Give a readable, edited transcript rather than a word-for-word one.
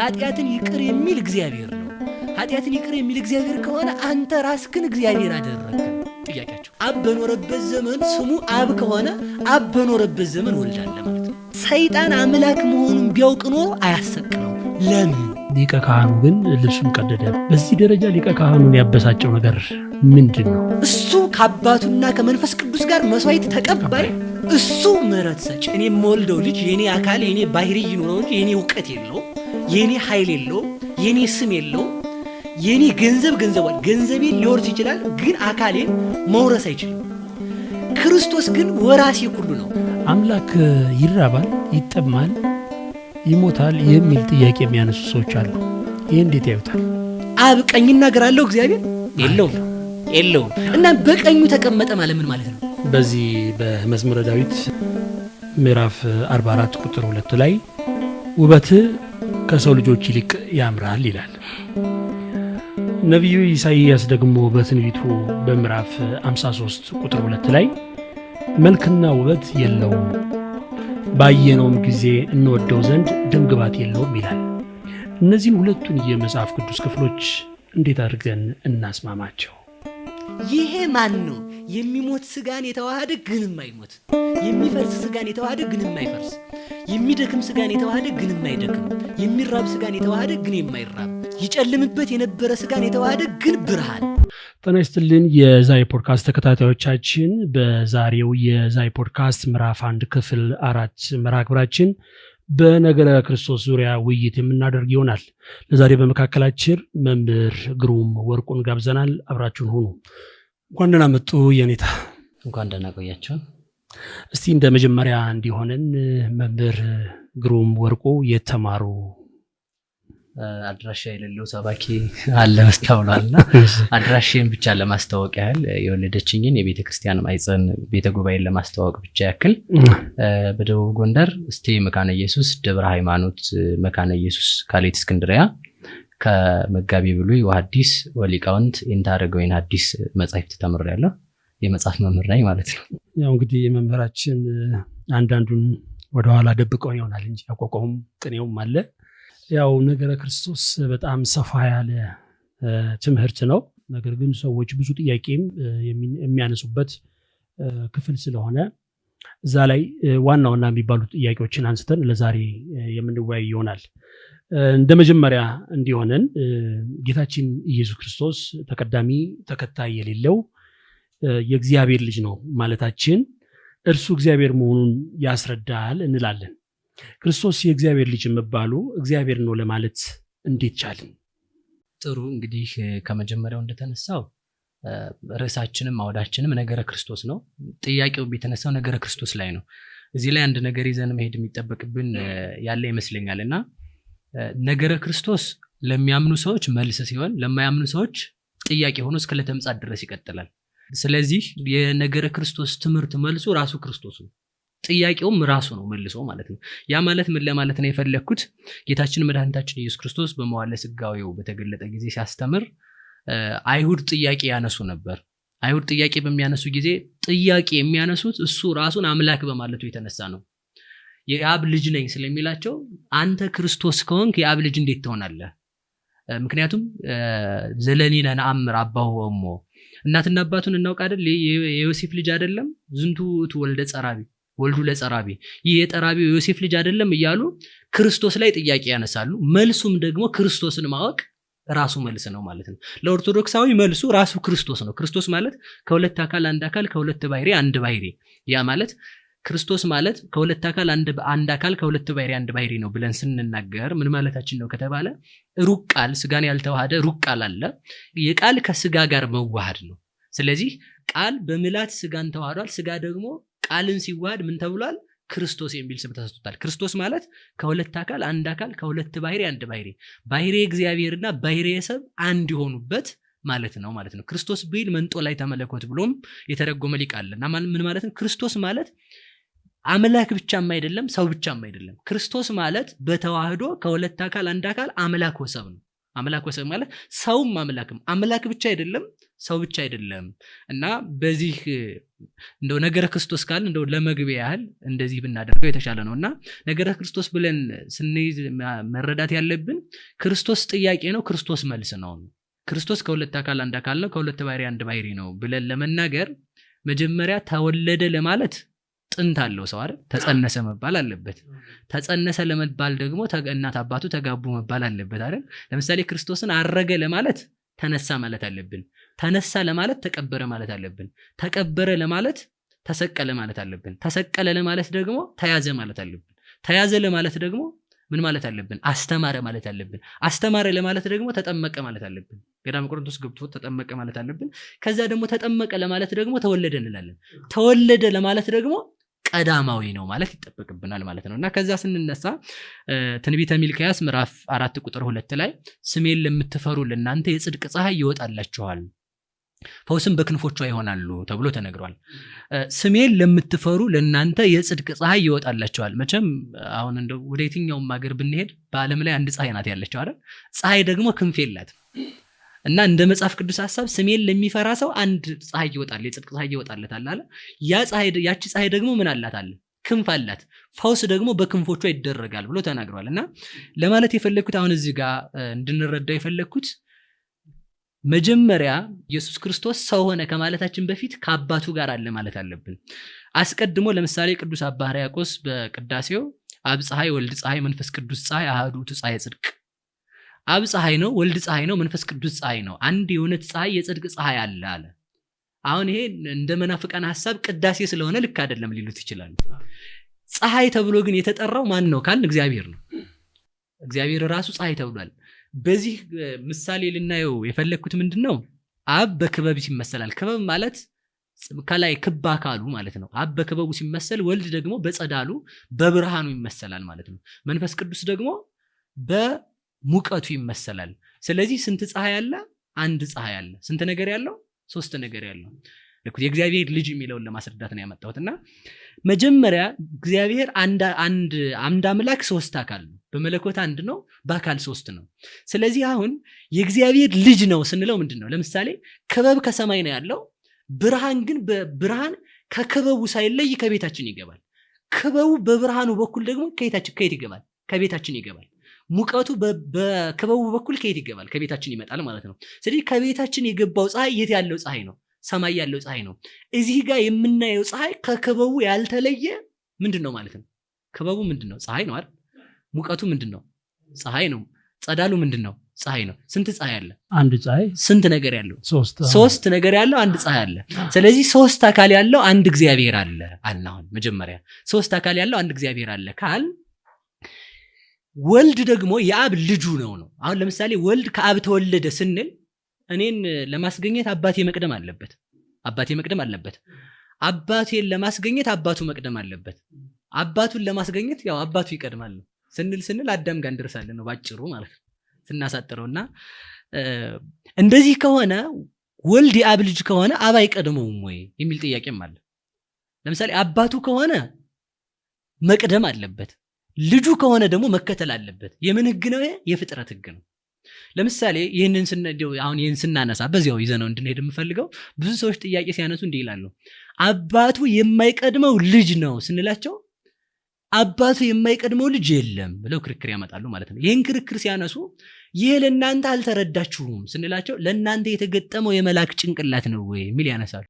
ኃጢአትን ይቅር የሚል እግዚአብሔር ነው። ኃጢአትን ይቅር የሚል እግዚአብሔር ከሆነ አንተ ራስህን እግዚአብሔር አደረግህ። ጥያቄያቸው አብ በኖረበት ዘመን ስሙ አብ ከሆነ አብ በኖረበት ዘመን ወልድ አለ ማለት ነው። ሰይጣን አምላክ መሆኑን ቢያውቅ ኖሮ አያሰቅለው። ለምን? ሊቀ ካህኑ ግን ልብሱን ቀደደ። በዚህ ደረጃ ሊቀ ካህኑን ያበሳጨው ነገር ምንድን ነው? እሱ ከአባቱና ከመንፈስ ቅዱስ ጋር መስዋዕት ተቀባይ፣ እሱ ምሕረት ሰጭ። እኔ የምወልደው ልጅ የኔ አካል የኔ ባህሪ ይኑረው እንጂ የኔ እውቀት የለውም፣ የኔ ኃይል የለውም፣ የኔ ስም የለውም፣ የኔ ገንዘቤን ሊወርስ ይችላል፣ ግን አካሌን መውረስ አይችልም። ክርስቶስ ግን ወራሴ ሁሉ ነው። አምላክ ይራባል፣ ይጠማል፣ ይሞታል የሚል ጥያቄ የሚያነሱ ሰዎች አሉ። ይህ እንዴት ያዩታል? አብ ቀኝና ግራ አለው እግዚአብሔር? የለውም። እና በቀኙ ተቀመጠ ማለት ምን ማለት ነው? በዚህ በመዝሙረ ዳዊት ምዕራፍ 44 ቁጥር 2 ላይ ውበት ከሰው ልጆች ይልቅ ያምራል ይላል። ነቢዩ ኢሳይያስ ደግሞ በትንቢቱ በምዕራፍ 53 ቁጥር 2 ላይ መልክና ውበት የለውም፣ ባየነውም ጊዜ እንወደው ዘንድ ደምግባት የለውም ይላል። እነዚህን ሁለቱን የመጽሐፍ ቅዱስ ክፍሎች እንዴት አድርገን እናስማማቸው? ይሄ ማን ነው? የሚሞት ስጋን የተዋሃደ ግን የማይሞት፣ የሚፈርስ ስጋን የተዋሃደ ግን የማይፈርስ፣ የሚደክም ስጋን የተዋሃደ ግን የማይደክም፣ የሚራብ ስጋን የተዋሃደ ግን የማይራብ፣ ይጨልምበት የነበረ ስጋን የተዋሃደ ግን ብርሃን። ጤና ይስጥልን የዛይ ፖድካስት ተከታታዮቻችን፣ በዛሬው የዛይ ፖድካስት ምዕራፍ 1 ክፍል 4 መርሃ ግብራችን በነገረ ክርስቶስ ዙሪያ ውይይት የምናደርግ ይሆናል። ለዛሬ በመካከላችን መምህር ግሩም ወርቁን ጋብዘናል። አብራችሁን ሁኑ። እንኳን ደህና መጡ የኔታ። እንኳን ደህና ቆያችሁ። እስቲ እንደ መጀመሪያ እንዲሆነን መምህር ግሩም ወርቁ የተማሩ? አድራሻ የሌለው ሰባኪ አለ መስታወልና አድራሻን ብቻ ለማስተዋወቅ ያህል የወለደችኝን የቤተ ክርስቲያን ማይጸን ቤተ ጉባኤን ለማስተዋወቅ ብቻ ያክል በደቡብ ጎንደር እስቴ መካነ ኢየሱስ ደብረ ሃይማኖት መካነ ኢየሱስ ካሌት እስክንድሪያ ከመጋቢ ብሉይ ወሐዲስ ወሊቃውንት እንታረገውን ሐዲስ መጻሕፍት ተምሬያለሁ። የመጽሐፍ መምህር ነኝ ማለት ነው። ያው እንግዲህ የመምህራችን አንዳንዱን ወደ ኋላ ደብቀው ይሆናል እንጂ አቋቋሙም ቅኔውም አለ። ያው ነገረ ክርስቶስ በጣም ሰፋ ያለ ትምህርት ነው። ነገር ግን ሰዎች ብዙ ጥያቄም የሚያነሱበት ክፍል ስለሆነ እዛ ላይ ዋና የሚባሉ ጥያቄዎችን አንስተን ለዛሬ የምንወያይ ይሆናል። እንደ መጀመሪያ እንዲሆነን ጌታችን ኢየሱስ ክርስቶስ ተቀዳሚ ተከታይ የሌለው የእግዚአብሔር ልጅ ነው ማለታችን እርሱ እግዚአብሔር መሆኑን ያስረዳል እንላለን። ክርስቶስ የእግዚአብሔር ልጅ መባሉ እግዚአብሔር ነው ለማለት እንዴት ቻልን? ጥሩ፣ እንግዲህ ከመጀመሪያው እንደተነሳው ርዕሳችንም አውዳችንም ነገረ ክርስቶስ ነው። ጥያቄው የተነሳው ነገረ ክርስቶስ ላይ ነው። እዚህ ላይ አንድ ነገር ይዘን መሄድ የሚጠበቅብን ያለ ይመስለኛልና ነገረ ክርስቶስ ለሚያምኑ ሰዎች መልስ ሲሆን ለማያምኑ ሰዎች ጥያቄ ሆኖ እስከ ለተምጻት ድረስ ይቀጥላል። ስለዚህ የነገረ ክርስቶስ ትምህርት መልሱ ራሱ ክርስቶስ ነው። ጥያቄውም ራሱ ነው መልሶ ማለት ነው። ያ ማለት ምን ለማለት ነው የፈለኩት? ጌታችን መድኃኒታችን ኢየሱስ ክርስቶስ በመዋዕለ ሥጋዌው በተገለጠ ጊዜ ሲያስተምር አይሁድ ጥያቄ ያነሱ ነበር። አይሁድ ጥያቄ በሚያነሱ ጊዜ ጥያቄ የሚያነሱት እሱ ራሱን አምላክ በማለቱ የተነሳ ነው። የአብ ልጅ ነኝ ስለሚላቸው አንተ ክርስቶስ ከሆንክ የአብ ልጅ እንዴት ትሆናለህ? ምክንያቱም ዘለኒነ ነአምር አባሁ ወእሞ፣ እናትና አባቱን እናውቅ አይደል? የዮሴፍ ልጅ አይደለም? ዝንቱ ውእቱ ወልደ ጸራቢ ወልዱ ለጸራቢ፣ ይህ የጠራቢው ዮሴፍ ልጅ አይደለም እያሉ ክርስቶስ ላይ ጥያቄ ያነሳሉ። መልሱም ደግሞ ክርስቶስን ማወቅ ራሱ መልስ ነው ማለት ነው። ለኦርቶዶክሳዊ መልሱ ራሱ ክርስቶስ ነው። ክርስቶስ ማለት ከሁለት አካል አንድ አካል ከሁለት ባህሪ አንድ ባህሪ። ያ ማለት ክርስቶስ ማለት ከሁለት አካል አንድ አካል ከሁለት ባህሪ አንድ ባህሪ ነው ብለን ስንናገር ምን ማለታችን ነው ከተባለ ሩቅ ቃል ስጋን ያልተዋሃደ ሩቅ ቃል አለ። የቃል ከስጋ ጋር መዋሃድ ነው። ስለዚህ ቃል በምላት ስጋን ተዋህዷል። ስጋ ደግሞ ቃልን ሲዋሃድ ምን ተብሏል? ክርስቶስ የሚል ስም ተሰጥቷል። ክርስቶስ ማለት ከሁለት አካል አንድ አካል ከሁለት ባህሪ አንድ ባህሪ፣ ባህሪ እግዚአብሔርና ባህሪ ሰብ አንድ የሆኑበት ማለት ነው ማለት ነው። ክርስቶስ ቢል መንጦ ላይ ተመለኮት ብሎም የተረጎመ ሊቅ አለና ምን ማለት ነው? ክርስቶስ ማለት አምላክ ብቻም አይደለም፣ ሰው ብቻም አይደለም። ክርስቶስ ማለት በተዋህዶ ከሁለት አካል አንድ አካል አምላክ ወሰብ ነው። አምላክ ወሰብ ማለት ሰውም አምላክም አምላክ ብቻ አይደለም ሰው ብቻ አይደለም። እና በዚህ እንደው ነገረ ክርስቶስ ካልን እንደው ለመግቢያ ያህል እንደዚህ ብናደርገው የተሻለ ነው። እና ነገረ ክርስቶስ ብለን ስንይዝ መረዳት ያለብን ክርስቶስ ጥያቄ ነው፣ ክርስቶስ መልስ ነው። ክርስቶስ ከሁለት አካል አንድ አካል ነው፣ ከሁለት ባህሪ አንድ ባህሪ ነው ብለን ለመናገር መጀመሪያ ተወለደ ለማለት ጥንት አለው ሰው አይደል? ተጸነሰ መባል አለበት። ተጸነሰ ለመባል ደግሞ እናት አባቱ ተጋቡ መባል አለበት አይደል? ለምሳሌ ክርስቶስን አረገ ለማለት ተነሳ ማለት አለብን። ተነሳ ለማለት ተቀበረ ማለት አለብን። ተቀበረ ለማለት ተሰቀለ ማለት አለብን። ተሰቀለ ለማለት ደግሞ ተያዘ ማለት አለብን። ተያዘ ለማለት ደግሞ ምን ማለት አለብን? አስተማረ ማለት አለብን። አስተማረ ለማለት ደግሞ ተጠመቀ ማለት አለብን። ገዳመ ቆሮንቶስ ገብቶ ተጠመቀ ማለት አለብን። ከዛ ደግሞ ተጠመቀ ለማለት ደግሞ ተወለደ እንላለን። ተወለደ ለማለት ደግሞ ቀዳማዊ ነው ማለት ይጠበቅብናል ማለት ነው። እና ከዛ ስንነሳ ትንቢተ ሚልክያስ ምዕራፍ 4 ቁጥር 2 ላይ ስሜን ለምትፈሩ ለእናንተ የጽድቅ ፀሐይ ይወጣላችኋል፣ ፈውስም በክንፎቿ ይሆናሉ ተብሎ ተነግሯል። ስሜን ለምትፈሩ ለእናንተ የጽድቅ ፀሐይ ይወጣላችኋል። መቼም አሁን እንደው ወደ የትኛውም ሀገር ብንሄድ በዓለም ላይ አንድ ፀሐይ ናት ያለችው አይደል? ፀሐይ ደግሞ ክንፍ የላትም። እና እንደ መጽሐፍ ቅዱስ ሐሳብ ስሜን ለሚፈራ ሰው አንድ ፀሐይ ይወጣል፣ የጽድቅ ፀሐይ ይወጣለታል አለ። ያቺ ፀሐይ ደግሞ ምን አላት አለ? ክንፍ አላት። ፈውስ ደግሞ በክንፎቿ ይደረጋል ብሎ ተናግሯል። እና ለማለት የፈለኩት አሁን እዚህ ጋር እንድንረዳው የፈለኩት መጀመሪያ ኢየሱስ ክርስቶስ ሰው ሆነ ከማለታችን በፊት ከአባቱ ጋር አለ ማለት አለብን። አስቀድሞ ለምሳሌ ቅዱስ አባ ሕርያቆስ በቅዳሴው አብ ፀሐይ፣ ወልድ ፀሐይ፣ መንፈስ ቅዱስ ፀሐይ፣ አሐዱ ውእቱ ፀሐይ ጽድቅ። አብ ፀሐይ ነው፣ ወልድ ፀሐይ ነው፣ መንፈስ ቅዱስ ፀሐይ ነው። አንድ የእውነት ፀሐይ የጽድቅ ፀሐይ አለ አለ። አሁን ይሄ እንደ መናፍቃን ሐሳብ ቅዳሴ ስለሆነ ልክ አይደለም ሊሉት ይችላሉ። ፀሐይ ተብሎ ግን የተጠራው ማን ነው ካልን እግዚአብሔር ነው። እግዚአብሔር ራሱ ፀሐይ ተብሏል። በዚህ ምሳሌ ልናየው የፈለኩት ምንድነው? አብ በክበብ ሲመሰላል። ክበብ ማለት ከላይ ክብ አካሉ ማለት ነው። አብ በክበቡ ሲመሰል፣ ወልድ ደግሞ በጸዳሉ በብርሃኑ ይመሰላል ማለት ነው። መንፈስ ቅዱስ ደግሞ በሙቀቱ ይመሰላል። ስለዚህ ስንት ፀሐይ አለ? አንድ ፀሐይ አለ። ስንት ነገር ያለው? ሶስት ነገር ያለው። የእግዚአብሔር ልጅ የሚለውን ለማስረዳት ነው ያመጣሁትና መጀመሪያ እግዚአብሔር አንድ አምላክ ሶስት አካል ነው። በመለኮት አንድ ነው፣ በአካል ሶስት ነው። ስለዚህ አሁን የእግዚአብሔር ልጅ ነው ስንለው ምንድነው? ለምሳሌ ክበብ ከሰማይ ነው ያለው፣ ብርሃን ግን በብርሃን ከክበቡ ሳይለይ ከቤታችን ይገባል። ክበቡ በብርሃኑ በኩል ደግሞ ከየት ይገባል? ከቤታችን ይገባል። ሙቀቱ በክበቡ በኩል ከየት ይገባል? ከቤታችን ይመጣል ማለት ነው። ስለዚህ ከቤታችን የገባው ፀሐይ የት ያለው ፀሐይ ነው? ሰማይ ያለው ፀሐይ ነው። እዚህ ጋር የምናየው ፀሐይ ከክበቡ ያልተለየ ምንድነው ማለት ነው? ክበቡ ምንድነው? ፀሐይ ነው አይደል? ሙቀቱ ምንድነው? ፀሐይ ነው። ጸዳሉ ምንድነው? ፀሐይ ነው። ስንት ፀሐይ አለ? አንድ ፀሐይ። ስንት ነገር ያለው? ሶስት ነገር ያለው አንድ ፀሐይ አለ። ስለዚህ ሶስት አካል ያለው አንድ እግዚአብሔር አለ አልን። አሁን መጀመሪያ ሶስት አካል ያለው አንድ እግዚአብሔር አለ ካል ወልድ ደግሞ የአብ ልጁ ነው። አሁን ለምሳሌ ወልድ ከአብ ተወለደ ስንል እኔን ለማስገኘት አባቴ መቅደም አለበት። አባቴን ለማስገኘት አባቱ መቅደም አለበት። አባቱን ለማስገኘት ያው አባቱ ይቀድማል ስንል አዳም ጋር እንደርሳለን ነው ባጭሩ ማለት ነው ስናሳጥረውና እንደዚህ ከሆነ ወልድ የአብ ልጅ ከሆነ አብ አይቀድመውም ወይ የሚል ጥያቄም አለ። ለምሳሌ አባቱ ከሆነ መቅደም አለበት፣ ልጁ ከሆነ ደግሞ መከተል አለበት። የምን ህግ ነው? የፍጥረት ህግ ነው። ለምሳሌ ይህንን ስናነሳ በዚያው ይዘነው እንድንሄድ የምፈልገው ብዙ ሰዎች ጥያቄ ሲያነሱ እንዲህ ይላሉ፣ አባቱ የማይቀድመው ልጅ ነው ስንላቸው አባቱ የማይቀድመው ልጅ የለም ብለው ክርክር ያመጣሉ ማለት ነው። ይህን ክርክር ሲያነሱ ይህ ለእናንተ አልተረዳችሁም ስንላቸው ለእናንተ የተገጠመው የመላክ ጭንቅላት ነው ወይ የሚል ያነሳሉ።